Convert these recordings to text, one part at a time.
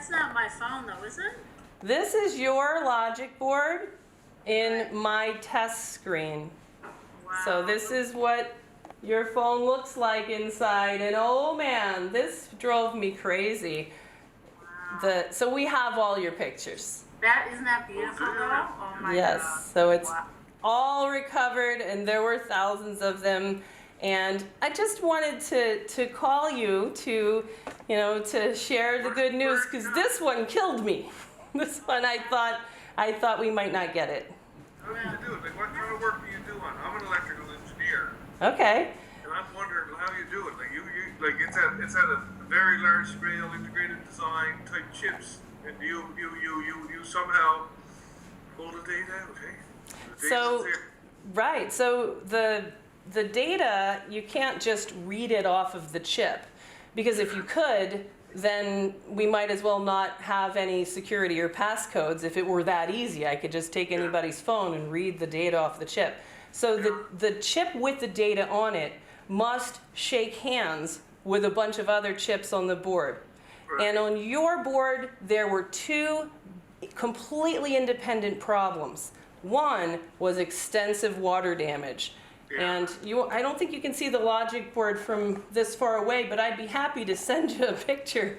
That's not my phone though, is it? This is your logic board in my test screen. Wow. So this is what your phone looks like inside, and oh man, this drove me crazy. Wow. So we have all your pictures. Isn't that beautiful though? Oh my Yes, God. so it's Wow. all recovered, and there were thousands of them. And I just wanted to call you to, to share the good news, because this one killed me. This one I thought we might not get it. How do you do it? Like, what kind of work do you do on? I'm an electrical engineer, Okay. and I'm wondering how you do it. Like like it's at a very large scale, integrated design type chips, and you somehow pull the data out, okay? The So, data's there. right. So the data, you can't just read it off of the chip, because if you could, then we might as well not have any security or passcodes. If it were that easy, I could just take anybody's phone and read the data off the chip. So the chip with the data on it must shake hands with a bunch of other chips on the board. Right. And on your board, there were two completely independent problems. One was extensive water damage. And I don't think you can see the logic board from this far away, but I'd be happy to send you a picture.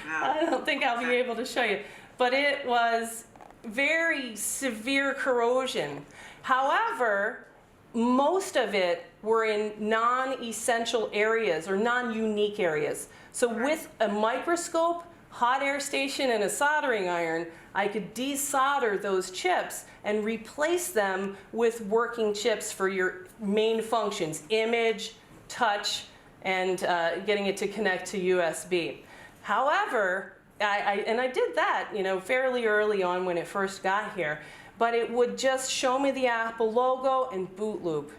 I don't think I'll be able to show you. But it was very severe corrosion. However, most of it were in non-essential areas or non-unique areas. So with a microscope, hot air station, and a soldering iron, I could desolder those chips and replace them with working chips for your main functions: image, touch, and getting it to connect to USB. However, I did that, fairly early on when it first got here, but it would just show me the Apple logo and boot loop.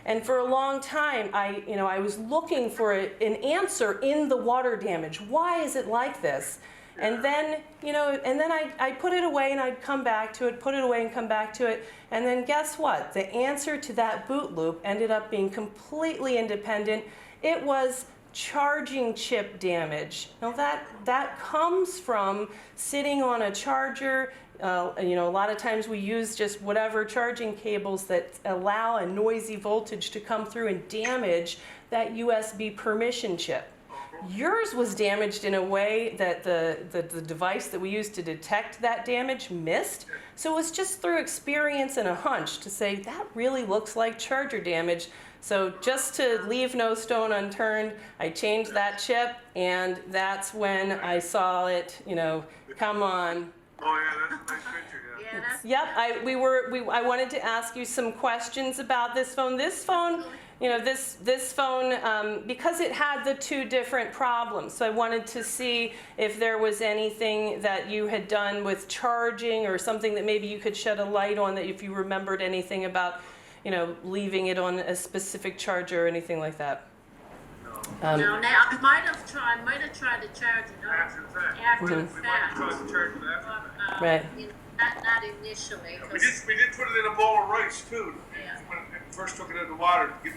And for a long time, I was looking for an answer in the water damage. Why is it like this? And then, I put it away and I'd come back to it, put it away and come back to it. And then guess what? The answer to that boot loop ended up being completely independent. It was charging chip damage. Now that comes from sitting on a charger. A lot of times we use just whatever charging cables that allow a noisy voltage to come through and damage that USB permission chip. Yours was damaged in a way that the device that we used to detect that damage missed. So it was just through experience and a hunch to say, that really looks like charger damage. So just to leave no stone unturned, I changed that chip, and that's when I saw it, come on. Oh yeah, that's a nice picture. Yeah, that's Yep, I wanted to ask you some questions about this phone. This phone, this phone, because it had the two different problems, so I wanted to see if there was anything that you had done with charging or something that maybe you could shed a light on, that if you remembered anything about, leaving it on a specific charger or anything like that. no, now I might have tried to charge it up After the fact. after the We might fact, try to charge it after. but Right. not initially. We did put it in a bowl of rice too. Yeah. When we first took it out of the water to give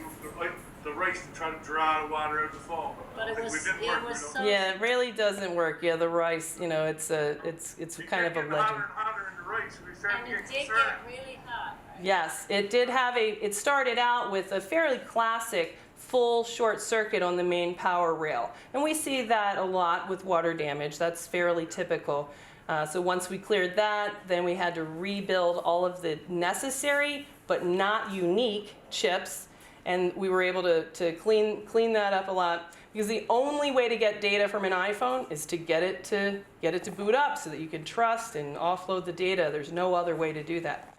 the rice to try to draw the water out of the phone. But it was so. Yeah, it really doesn't work. Yeah, the rice, it's kind of a legend. Hotter and hotter in the rice, and we started And to it get did concerned. get really hot. Right? Yes, it did have it started out with a fairly classic full short circuit on the main power rail. And we see that a lot with water damage. That's fairly typical. So once we cleared that, then we had to rebuild all of the necessary but not unique chips. And we were able to clean that up a lot, because the only way to get data from an iPhone is to get it to boot up so that you can trust and offload the data. There's no other way to do that.